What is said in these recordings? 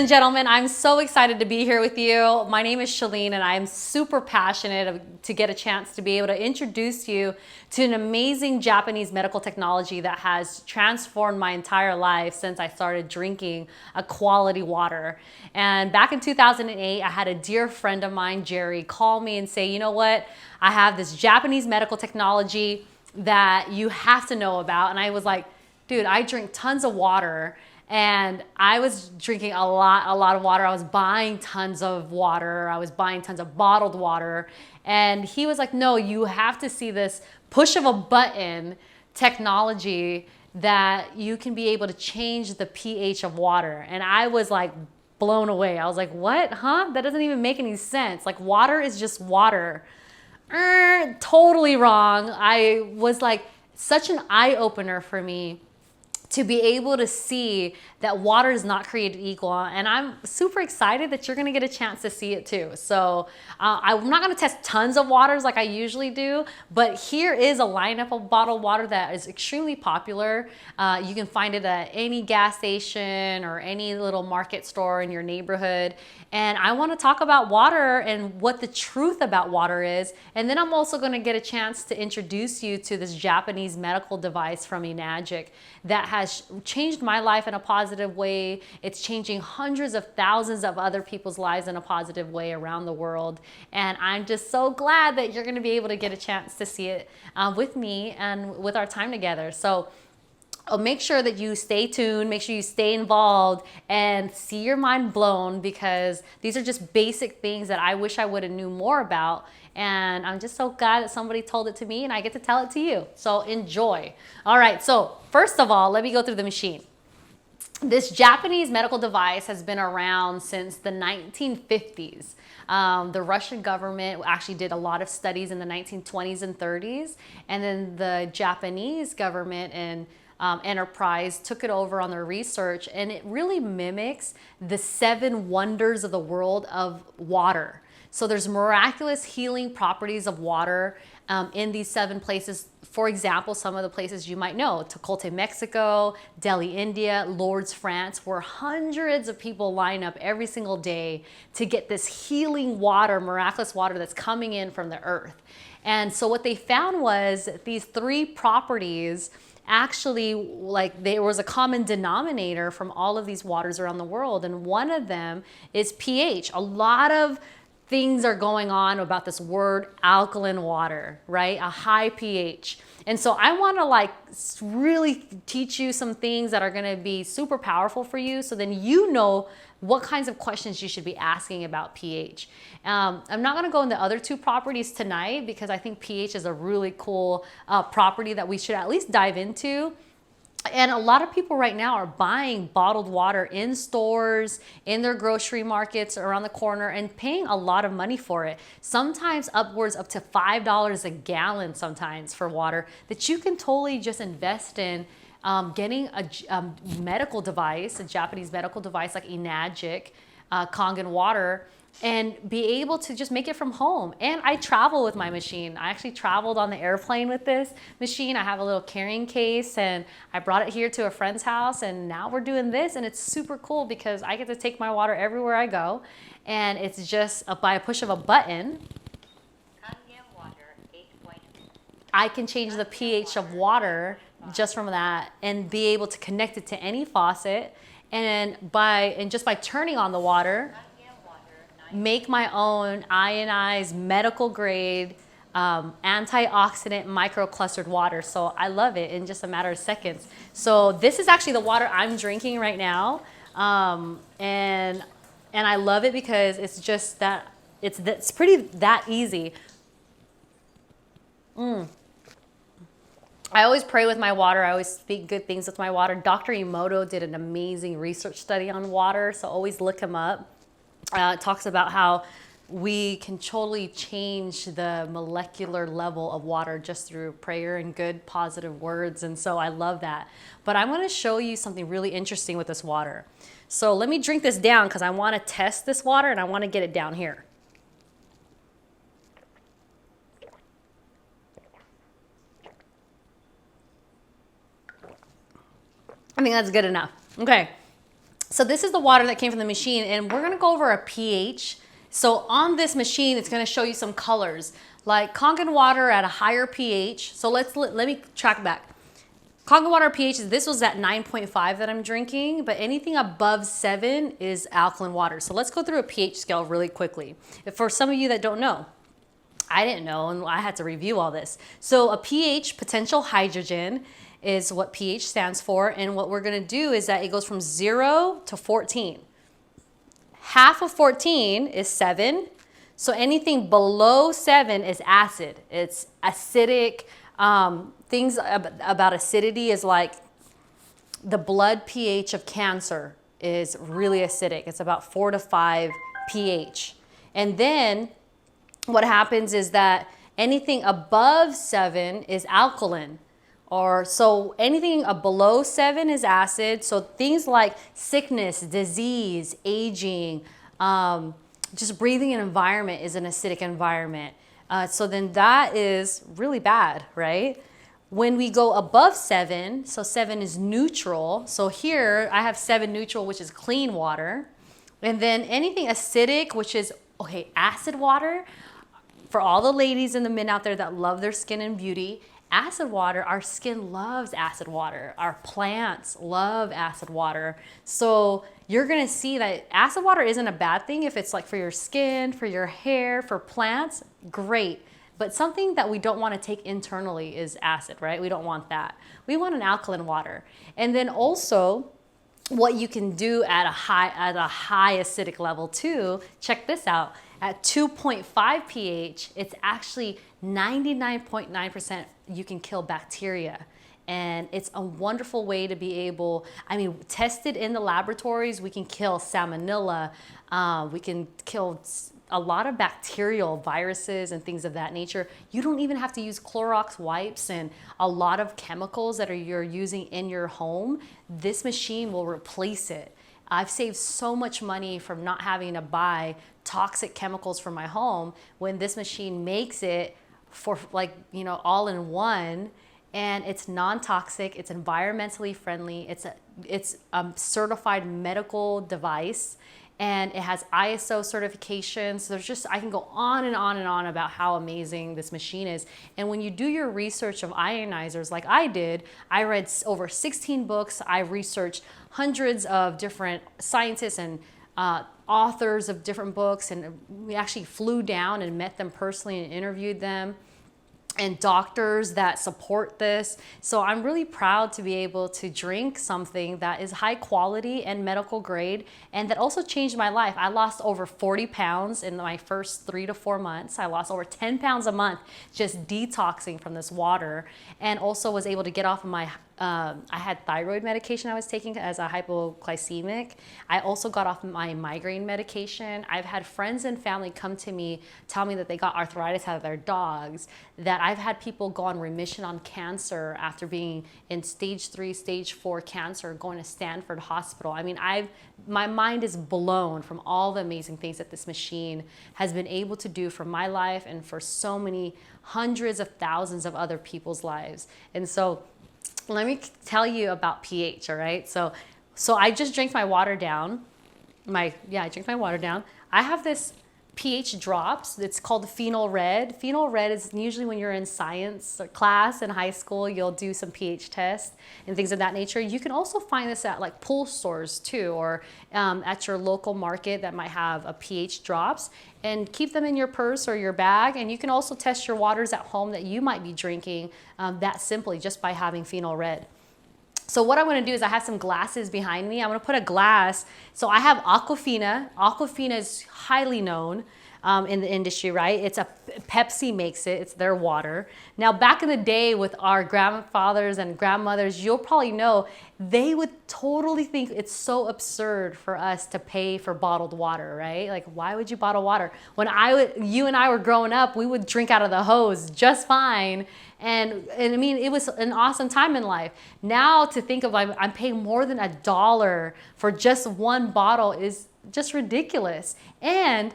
and gentlemen, I'm so excited to be here with you. My name is Shaline, and I'm super passionate to get a chance to be able to introduce you to an amazing Japanese medical technology that has transformed my entire life since I started drinking a quality water. And back in 2008, I had a dear friend of mine, Jerry, call me and say, you know what? I have this Japanese medical technology that you have to know about. And I was like, dude, I drink tons of water. And I was drinking a lot of water. I was buying tons of water. I was buying tons of bottled water. And he was like, no, you have to see this push of a button technology that you can be able to change the pH of water. And I was like blown away. I was like, what? Huh? That doesn't even make any sense. Like, water is just water. Totally wrong. I was like, such an eye opener for me to be able to see that water is not created equal. And I'm super excited that you're gonna get a chance to see it too. So I'm not gonna test tons of waters like I usually do, but here is a lineup of bottled water that is extremely popular. You can find it at any gas station or any little market store in your neighborhood. And I wanna talk about water and what the truth about water is. And then I'm also gonna get a chance to introduce you to this Japanese medical device from Enagic that has changed my life in a positive way. It's changing hundreds of thousands of other people's lives in a positive way around the world. And I'm just so glad that you're gonna be able to get a chance to see it with me and with our time together. So make sure that you stay tuned, make sure you stay involved and see your mind blown, because these are just basic things that I wish I would have knew more about. And I'm just so glad that somebody told it to me and I get to tell it to you. So enjoy. All right, so first of all, let me go through the machine. This Japanese medical device has been around since the 1950s. The Russian government actually did a lot of studies in the 1920s and 30s. And then the Japanese government and enterprise took it over on their research, and it really mimics the 7 wonders of the world of water. So there's miraculous healing properties of water in these 7 places. For example, some of the places you might know: Tecate, Mexico; Delhi, India; Lourdes, France, where hundreds of people line up every single day to get this healing water, miraculous water that's coming in from the earth. And so what they found was these 3 properties actually, like, there was a common denominator from all of these waters around the world, and one of them is pH. A lot of things are going on about this word alkaline water, right? A high pH. And so I want to really teach you some things that are going to be super powerful for you, so then you know what kinds of questions you should be asking about pH. I'm not going to go into the other 2 properties tonight, because I think pH is a really cool property that we should at least dive into. And a lot of people right now are buying bottled water in stores, in their grocery markets around the corner, and paying a lot of money for it. Sometimes upwards up to $5 a gallon sometimes for water that you can totally just invest in getting a medical device, a Japanese medical device like Enagic, Kangen water, and be able to just make it from home. And I travel with my machine. I actually traveled on the airplane with this machine. I have a little carrying case, and I brought it here to a friend's house, and now we're doing this, and it's super cool because I get to take my water everywhere I go, and it's just by a push of a button. I can change the pH of water just from that and be able to connect it to any faucet, and just by turning on the water, make my own ionized medical grade antioxidant microclustered water. So I love it in just a matter of seconds. So this is actually the water I'm drinking right now, and I love it because it's just that it's pretty that easy. I always pray with my water. I always speak good things with my water. Dr. Emoto did an amazing research study on water, so always look him up. It talks about how we can totally change the molecular level of water just through prayer and good positive words, and so I love that. But I want to show you something really interesting with this water. So let me drink this down because I want to test this water and I want to get it down here. I think that's good enough. Okay, So this is the water that came from the machine, and we're gonna go over a pH. So on this machine, it's gonna show you some colors, like Kangen water at a higher pH. So let me track back. Kangen water pH, this was at 9.5 that I'm drinking, but anything above 7 is alkaline water. So let's go through a pH scale really quickly. For some of you that don't know, I didn't know, and I had to review all this. So a pH, potential hydrogen, is what pH stands for. And what we're gonna do is that it goes from 0 to 14. Half of 14 is 7. So anything below 7 is acid. It's acidic. Things about acidity is like the blood pH of cancer is really acidic. It's about 4 to 5 pH. And then what happens is that anything above 7 is alkaline. Or so anything below 7 is acid. So things like sickness, disease, aging, just breathing an environment is an acidic environment. So then that is really bad, right? When we go above 7, so 7 is neutral. So here I have 7 neutral, which is clean water. And then anything acidic, which is, okay, acid water, for all the ladies and the men out there that love their skin and beauty, acid water, our skin loves acid water. Our plants love acid water. So you're gonna see that acid water isn't a bad thing if it's like for your skin, for your hair, for plants, great. But something that we don't wanna take internally is acid, right? We don't want that. We want an alkaline water. And then also, what you can do at a high acidic level too, check this out. At 2.5 pH, it's actually 99.9% you can kill bacteria. And it's a wonderful way to be able, tested in the laboratories, we can kill salmonella, we can kill a lot of bacterial viruses and things of that nature. You don't even have to use Clorox wipes and a lot of chemicals that you're using in your home. This machine will replace it. I've saved so much money from not having to buy toxic chemicals for my home when this machine makes it for all in one, and it's non-toxic, it's environmentally friendly, it's a certified medical device, and it has ISO certifications. So I can go on and on and on about how amazing this machine is. And when you do your research of ionizers like I did, I read over 16 books, I researched hundreds of different scientists and authors of different books, and we actually flew down and met them personally and interviewed them, and doctors that support this. So I'm really proud to be able to drink something that is high quality and medical grade, and that also changed my life. I lost over 40 pounds in my first 3 to 4 months. I lost over 10 pounds a month just detoxing from this water, and also was able to get off of my I had thyroid medication I was taking as a hypoglycemic. I also got off my migraine medication. I've had friends and family come to me, tell me that they got arthritis out of their dogs, that I've had people go on remission on cancer after being in stage 3, stage 4 cancer, going to Stanford Hospital. My mind is blown from all the amazing things that this machine has been able to do for my life and for so many hundreds of thousands of other people's lives. And so let me tell you about pH, all right? So I just drank my water down. I drank my water down. I have this pH drops. It's called Phenol Red. Phenol Red is usually when you're in science class in high school, you'll do some pH tests and things of that nature. You can also find this at like pool stores too, or at your local market that might have a pH drops, and keep them in your purse or your bag. And you can also test your waters at home that you might be drinking that simply just by having Phenol Red. So what I'm gonna do is I have some glasses behind me. I'm gonna put a glass. So I have Aquafina. Aquafina is highly known in the industry, right? Pepsi makes it, it's their water. Now back in the day with our grandfathers and grandmothers, you'll probably know, they would totally think it's so absurd for us to pay for bottled water, right? Like, why would you bottle water? When you and I were growing up, we would drink out of the hose just fine. And it was an awesome time in life. Now to think of I'm paying more than $1 for just one bottle is just ridiculous. And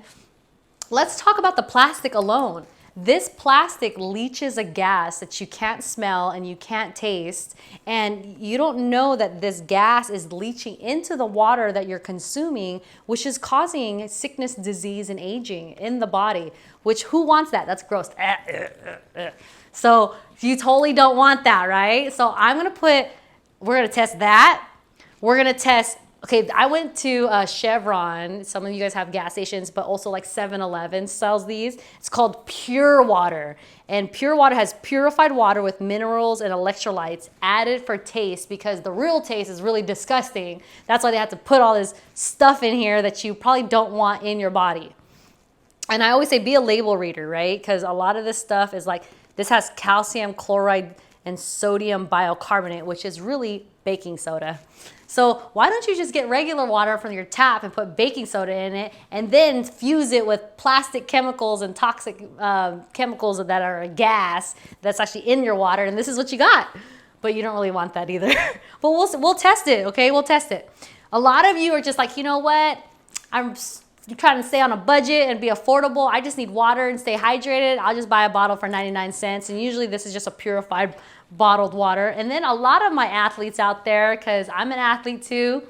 let's talk about the plastic alone. this plastic leaches a gas that you can't smell and you can't taste, and you don't know that this gas is leaching into the water that you're consuming, which is causing sickness, disease, and aging in the body, which who wants that? That's gross. So you totally don't want that, right? So we're gonna test that. We're gonna test, okay, I went to Chevron. Some of you guys have gas stations, but also like 7-Eleven sells these. It's called Pure Water. And Pure Water has purified water with minerals and electrolytes added for taste, because the real taste is really disgusting. That's why they have to put all this stuff in here that you probably don't want in your body. And I always say be a label reader, right? Because a lot of this stuff is like, this has calcium chloride and sodium bicarbonate, which is really baking soda. So why don't you just get regular water from your tap and put baking soda in it, and then fuse it with plastic chemicals and toxic chemicals that are a gas that's actually in your water, and this is what you got. But you don't really want that either. But we'll test it, okay? We'll test it. A lot of you are just like, you know what? I'm trying to stay on a budget and be affordable. I just need water and stay hydrated. I'll just buy a bottle for 99 cents. And usually this is just a purified bottled water. And then a lot of my athletes out there, because I'm an athlete too,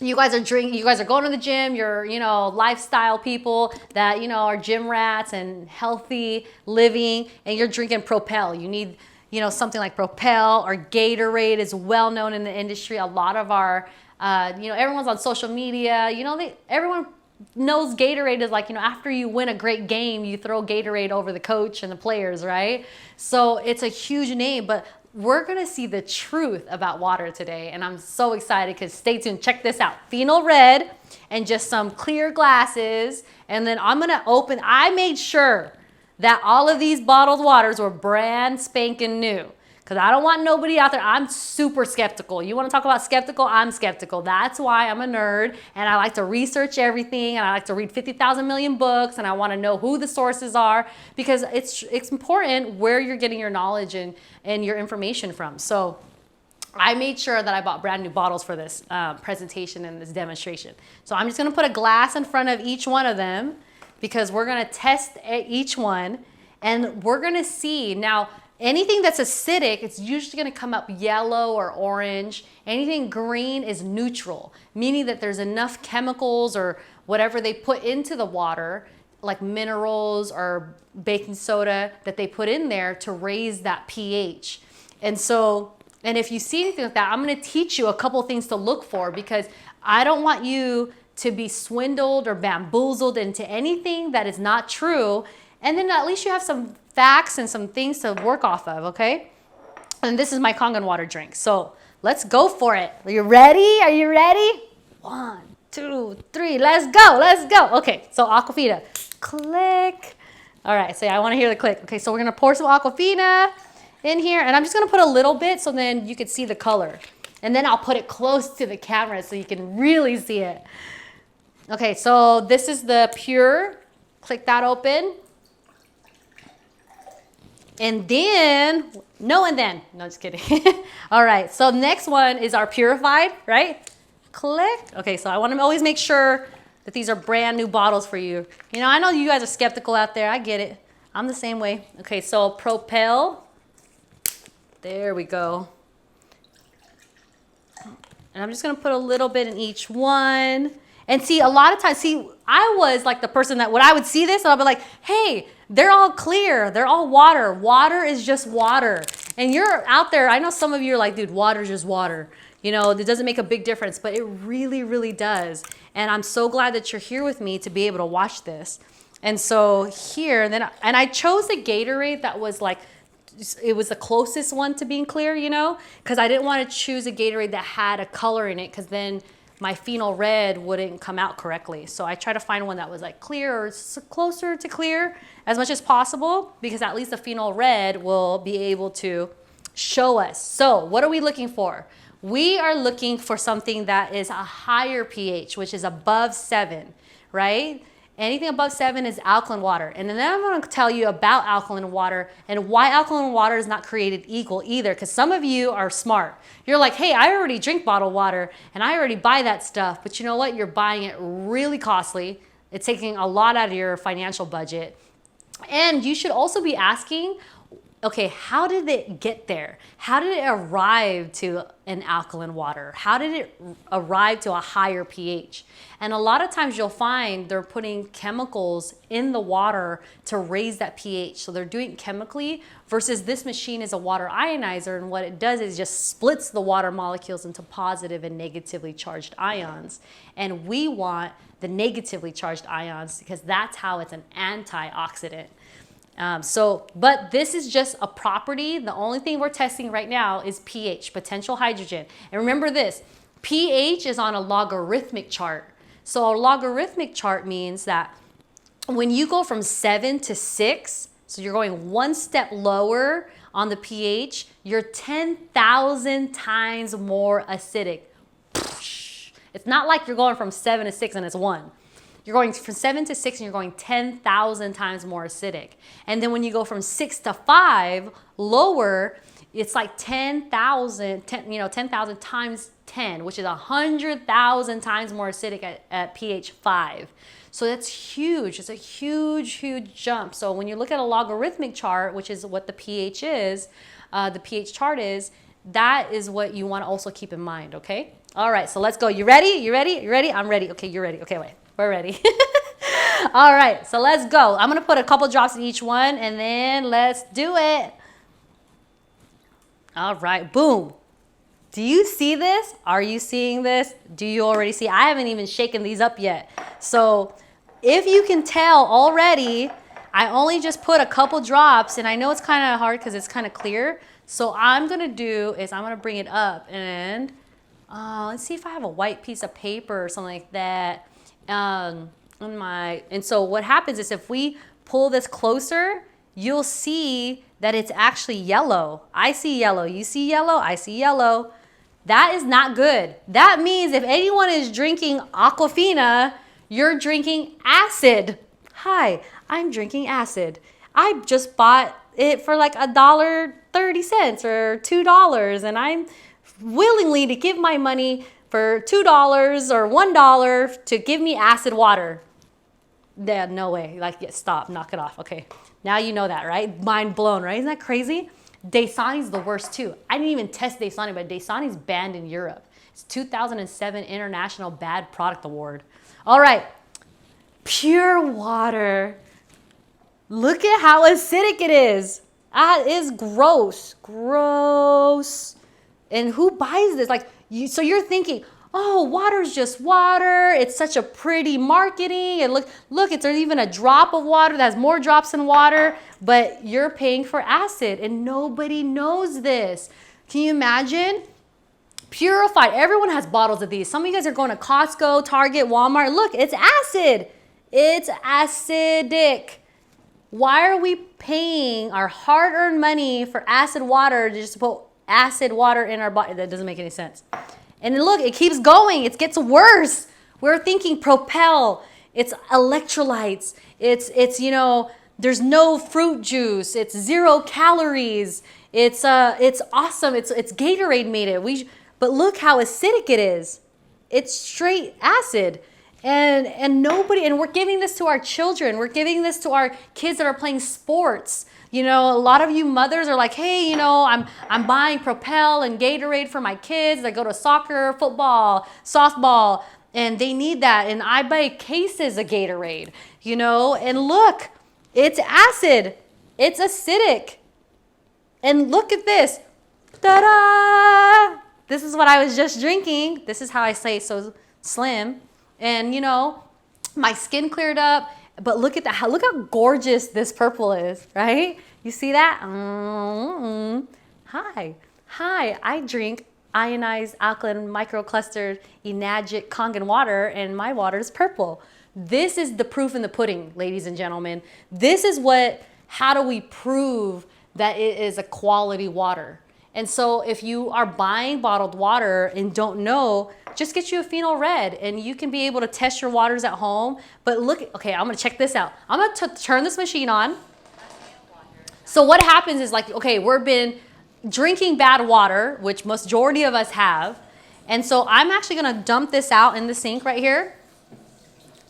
you guys are going to the gym, you're, lifestyle people that, are gym rats and healthy living, and you're drinking Propel. You need, something like Propel, or Gatorade is well known in the industry. A lot of our, everyone's on social media, everyone knows Gatorade is like, after you win a great game, you throw Gatorade over the coach and the players, right? So it's a huge name, but we're gonna see the truth about water today, and I'm so excited, because stay tuned. Check this out. Phenol red and just some clear glasses, and then I made sure that all of these bottled waters were brand spanking new, because I don't want nobody out there. I'm super skeptical. You want to talk about skeptical? I'm skeptical. That's why I'm a nerd, and I like to research everything, and I like to read 50,000 million books, and I want to know who the sources are, because it's important where you're getting your knowledge and your information from. So I made sure that I bought brand new bottles for this presentation and this demonstration. So I'm just going to put a glass in front of each one of them, because we're going to test each one, and we're going to see. Now, anything that's acidic, it's usually going to come up yellow or orange. Anything green is neutral, meaning that there's enough chemicals or whatever they put into the water, like minerals or baking soda, that they put in there to raise that pH. And if you see anything like that, I'm going to teach you a couple things to look for, because I don't want you to be swindled or bamboozled into anything that is not true. And then at least you have some facts and some things to work off of, okay? And this is my Kangen water drink. So let's go for it. Are you ready? Are you ready? 1, 2, 3, let's go, let's go. Okay, so Aquafina, click. All right, so I want to hear the click. Okay, so we're gonna pour some Aquafina in here, and I'm just gonna put a little bit so then you can see the color. And then I'll put it close to the camera so you can really see it. Okay, so this is the Pure. Click that open. And then, no, just kidding. All right, so next one is our purified, right? Click. Okay, so I want to always make sure that these are brand new bottles for you. I know you guys are skeptical out there. I get it. I'm the same way. Okay, so Propel. There we go. And I'm just going to put a little bit in each one. And see, a lot of times, I was like the person that when I would see this, I'll be like, hey, they're all clear. They're all water. Water is just water. And you're out there, I know some of you are like, dude, water's just water. It doesn't make a big difference, but it really, really does. And I'm so glad that you're here with me to be able to watch this. And so here, and I chose a Gatorade that was like, it was the closest one to being clear, because I didn't want to choose a Gatorade that had a color in it, because then my phenol red wouldn't come out correctly. So I try to find one that was like clear or closer to clear as much as possible, because at least the phenol red will be able to show us. So what are we looking for? We are looking for something that is a higher pH, which is above 7, right? Anything above 7 is alkaline water. And then I'm going to tell you about alkaline water and why alkaline water is not created equal either, because some of you are smart. You're like, hey, I already drink bottled water and I already buy that stuff. But you know what? You're buying it really costly. It's taking a lot out of your financial budget. And you should also be asking, okay, how did it get there? How did it arrive to an alkaline water? How did it arrive to a higher pH? And a lot of times you'll find they're putting chemicals in the water to raise that pH. So they're doing it chemically versus this machine is a water ionizer, and what it does is just splits the water molecules into positive and negatively charged ions. And we want the negatively charged ions because that's how it's an antioxidant. But this is just a property. The only thing we're testing right now is pH, potential hydrogen. And remember this, pH is on a logarithmic chart. So a logarithmic chart means that when you go from 7 to 6, so you're going one step lower on the pH, you're 10,000 times more acidic. It's not like you're going from 7 to 6 and it's 1. You're going from 7 to 6 and you're going 10,000 times more acidic. And then when you go from 6 to 5, lower, it's like 10,000 times 10, which is 100,000 times more acidic at pH 5. So that's huge. It's a huge, huge jump. So when you look at a logarithmic chart, which is what the pH is, the pH chart is, that is what you want to also keep in mind, okay? All right, so let's go. You ready? You ready? You ready? I'm ready. Okay, you're ready. Okay, wait. We're ready. All right, so let's go. I'm going to put a couple drops in each one, and then let's do it. All right, boom. Do you see this? Are you seeing this? Do you already see? I haven't even shaken these up yet. So if you can tell already, I only just put a couple drops, and I know it's kind of hard because it's kind of clear. So I'm going to do is I'm going to bring it up, and let's see if I have a white piece of paper or something like that. And so what happens is if we pull this closer, you'll see that it's actually yellow. I see yellow. You see yellow? I see yellow. That is not good. That means if anyone is drinking Aquafina, you're drinking acid. Hi, I'm drinking acid. I just bought it for like $1.30 or $2, and I'm willingly to give my money for $2 or $1 to give me acid water. Yeah, no way. Like, yeah, stop, knock it off. Okay, now you know that, right? Mind blown, right? Isn't that crazy? Dasani's the worst too. I didn't even test Dasani, but Dasani's banned in Europe. It's 2007 International Bad Product Award. All right, pure water. Look at how acidic it is. That is gross, gross. And who buys this? Like, so you're thinking, oh, water's just water. It's such a pretty marketing. And look, it's even a drop of water that has more drops than water, but you're paying for acid and nobody knows this. Can you imagine? Purified. Everyone has bottles of these. Some of you guys are going to Costco, Target, Walmart. Look, it's acid. It's acidic. Why are we paying our hard-earned money for acid water to just put acid water in our body? That doesn't make any sense. And look, it keeps going. It gets worse. We're thinking Propel. It's electrolytes. It's there's no fruit juice. It's 0 calories. It's awesome. It's Gatorade made it. But look how acidic it is. It's straight acid. And we're giving this to our children. We're giving this to our kids that are playing sports. A lot of you mothers are like, hey, I'm buying Propel and Gatorade for my kids. They go to soccer, football, softball, and they need that. And I buy cases of Gatorade, and look, it's acid. It's acidic. And look at this. Ta-da! This is what I was just drinking. This is how I stay so slim. And, my skin cleared up. But look at that. Look how gorgeous this purple is, right? You see that? Hi, I drink ionized alkaline microclustered enagic Kangen water, and my water is purple. This is the proof in the pudding, ladies and gentlemen. This is how do we prove that it is a quality water? And so if you are buying bottled water and don't know, just get you a phenol red and you can be able to test your waters at home. But look, okay, I'm gonna check this out. I'm gonna turn this machine on. So what happens is okay, we've been drinking bad water, which majority of us have. And so I'm actually gonna dump this out in the sink right here.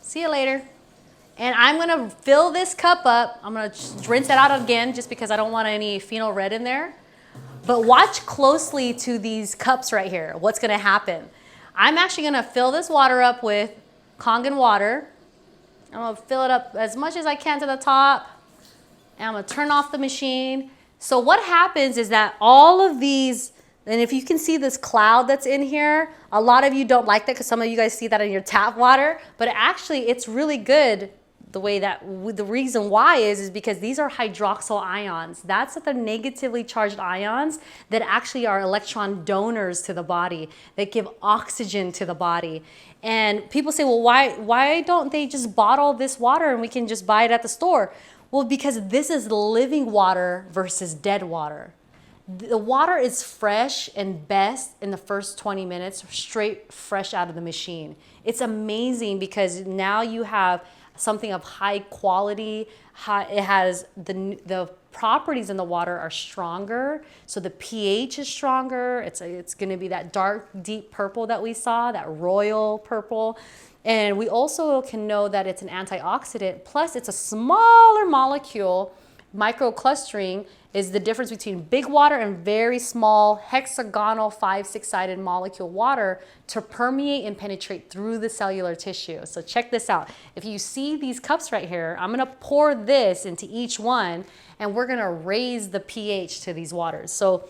See you later. And I'm gonna fill this cup up. I'm gonna rinse that out again just because I don't want any phenol red in there. But watch closely to these cups right here. What's gonna happen? I'm actually gonna fill this water up with Kangen water. I'm gonna fill it up as much as I can to the top. And I'm gonna turn off the machine. So what happens is that all of these, and if you can see this cloud that's in here, a lot of you don't like that because some of you guys see that in your tap water, but actually it's really good. The way that, the reason why is because these are hydroxyl ions. That's the negatively charged ions that actually are electron donors to the body, that give oxygen to the body. And people say, well, why don't they just bottle this water and we can just buy it at the store? Well, because this is living water versus dead water. The water is fresh and best in the first 20 minutes, straight fresh out of the machine. It's amazing because now you have something of high quality. It has the properties in the water are stronger, so the pH is stronger. It's going to be that dark, deep purple that we saw, that royal purple. And we also can know that it's an antioxidant, plus it's a smaller molecule. Microclustering is the difference between big water and very small hexagonal 5-6-sided molecule water to permeate and penetrate through the cellular tissue. So check this out. If you see these cups right here, I'm gonna pour this into each one and we're gonna raise the pH to these waters. So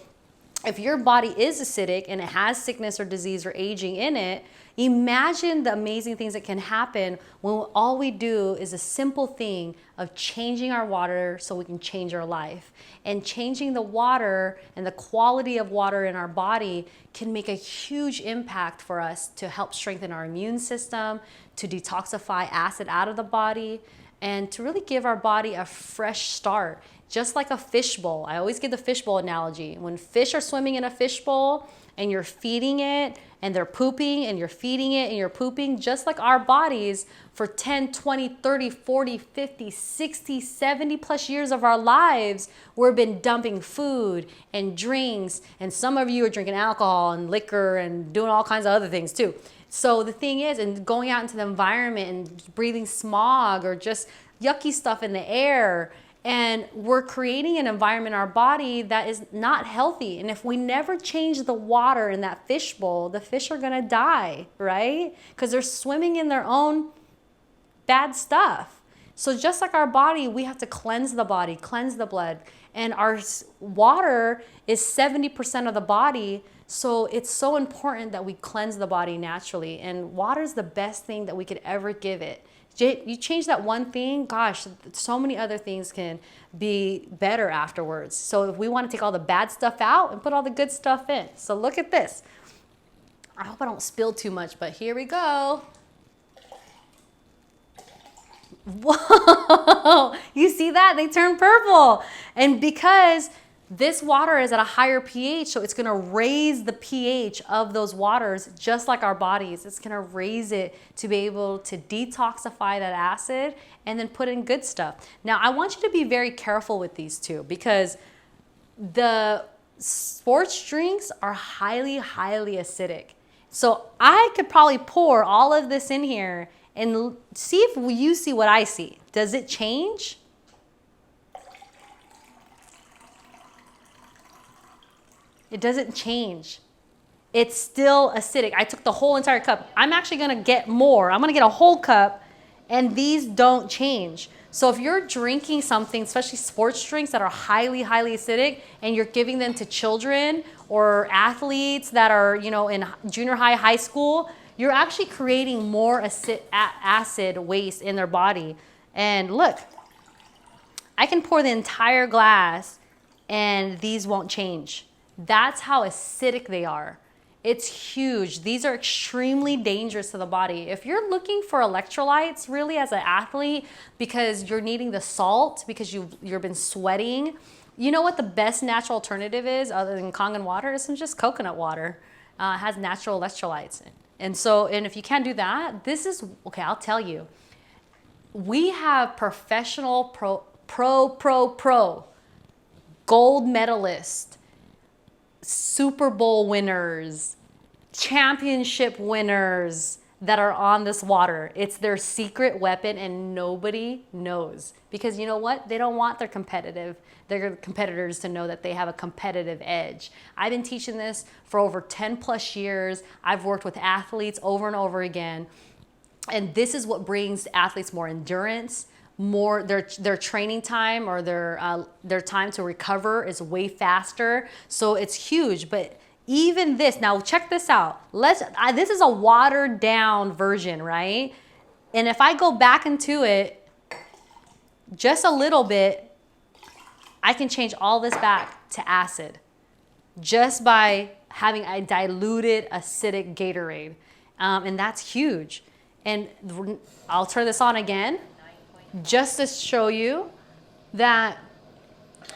if your body is acidic and it has sickness or disease or aging in it, imagine the amazing things that can happen when all we do is a simple thing of changing our water so we can change our life. And changing the water and the quality of water in our body can make a huge impact for us to help strengthen our immune system, to detoxify acid out of the body, and to really give our body a fresh start. Just like a fishbowl. I always give the fishbowl analogy. When fish are swimming in a fishbowl and you're feeding it and they're pooping and you're feeding it and you're pooping, just like our bodies for 10, 20, 30, 40, 50, 60, 70 plus years of our lives, we've been dumping food and drinks, and some of you are drinking alcohol and liquor and doing all kinds of other things too. So the thing is, and going out into the environment and breathing smog or just yucky stuff in the air, and we're creating an environment in our body that is not healthy. And if we never change the water in that fishbowl, the fish are gonna die, right? Because they're swimming in their own bad stuff. So just like our body, we have to cleanse the body, cleanse the blood. And our water is 70% of the body. So it's so important that we cleanse the body naturally. And water is the best thing that we could ever give it. You change that one thing, gosh, so many other things can be better afterwards. So if we want to take all the bad stuff out and put all the good stuff in. So look at this. I hope I don't spill too much, but here we go. Whoa, you see that? They turn purple. And because this water is at a higher pH, so it's going to raise the pH of those waters just like our bodies. It's going to raise it to be able to detoxify that acid and then put in good stuff. Now, I want you to be very careful with these two because the sports drinks are highly, highly acidic. So I could probably pour all of this in here and see if you see what I see. Does it change? It doesn't change. It's still acidic. I took the whole entire cup. I'm actually gonna get more. I'm gonna get a whole cup and these don't change. So if you're drinking something, especially sports drinks that are highly, highly acidic and you're giving them to children or athletes that are, in junior high, high school, you're actually creating more acid waste in their body. And look, I can pour the entire glass and these won't change. That's how acidic they are. It's huge. These are extremely dangerous to the body. If you're looking for electrolytes really as an athlete because you're needing the salt because you've been sweating, you know what the best natural alternative is other than Kangen water? It's just coconut water. It has natural electrolytes. And if you can't do that, this is, okay, I'll tell you. We have professional pro gold medalists, Super Bowl winners, championship winners that are on this water. It's their secret weapon and nobody knows. Because you know what? They don't want their competitors to know that they have a competitive edge. I've been teaching this for over 10 plus years. I've worked with athletes over and over again. And this is what brings athletes more endurance, more their training time or their time to recover is way faster. So it's huge. But even this, now check this out. This is a watered down version, right? And if I go back into it just a little bit, I can change all this back to acid just by having a diluted acidic Gatorade. And that's huge. And I'll turn this on again just to show you that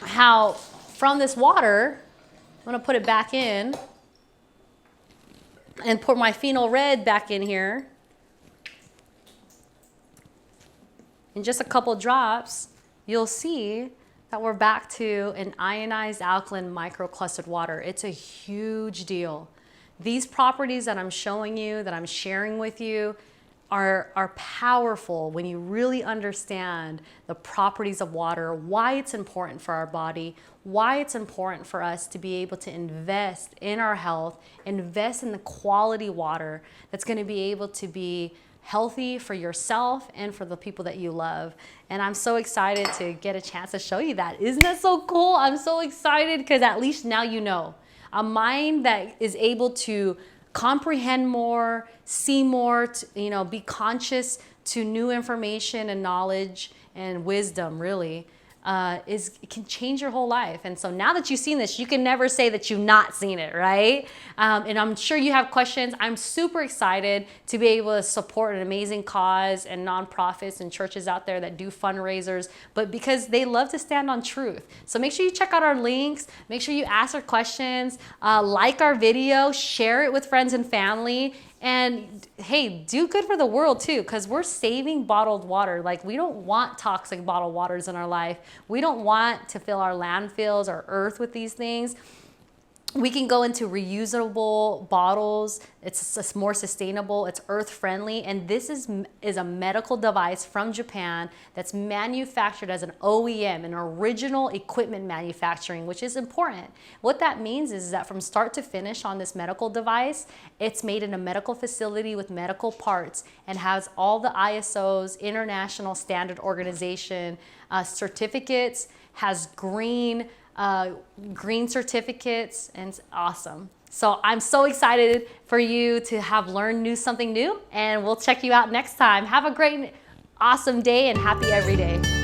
how from this water, I'm gonna put it back in and pour my phenol red back in here. In just a couple drops, you'll see that we're back to an ionized alkaline microclustered water. It's a huge deal. These properties that I'm showing you, that I'm sharing with you, are powerful when you really understand the properties of water, why it's important for our body, why it's important for us to be able to invest in our health, invest in the quality water that's going to be able to be healthy for yourself and for the people that you love. And I'm so excited to get a chance to show you that. Isn't that so cool? I'm so excited because at least now you know. A mind that is able to comprehend more, see more, be conscious to new information and knowledge and wisdom, really, it can change your whole life. And so now that you've seen this, you can never say that you've not seen it, right? And I'm sure you have questions. I'm super excited to be able to support an amazing cause and nonprofits and churches out there that do fundraisers, but because they love to stand on truth. So make sure you check out our links. Make sure you ask our questions, like our video, share it with friends and family. And hey, do good for the world too, because we're saving bottled water. Like, we don't want toxic bottled waters in our life. We don't want to fill our landfills or earth with these things. We can go into reusable bottles. It's more sustainable, it's earth friendly. And this is a medical device from Japan that's manufactured as an OEM, an original equipment manufacturing, which is important. What that means is that from start to finish on this medical device, it's made in a medical facility with medical parts and has all the ISO's, International Standard Organization certificates, has green certificates, and it's awesome. So I'm so excited for you to have learned something new, and we'll check you out next time. Have a great, awesome day and happy every day.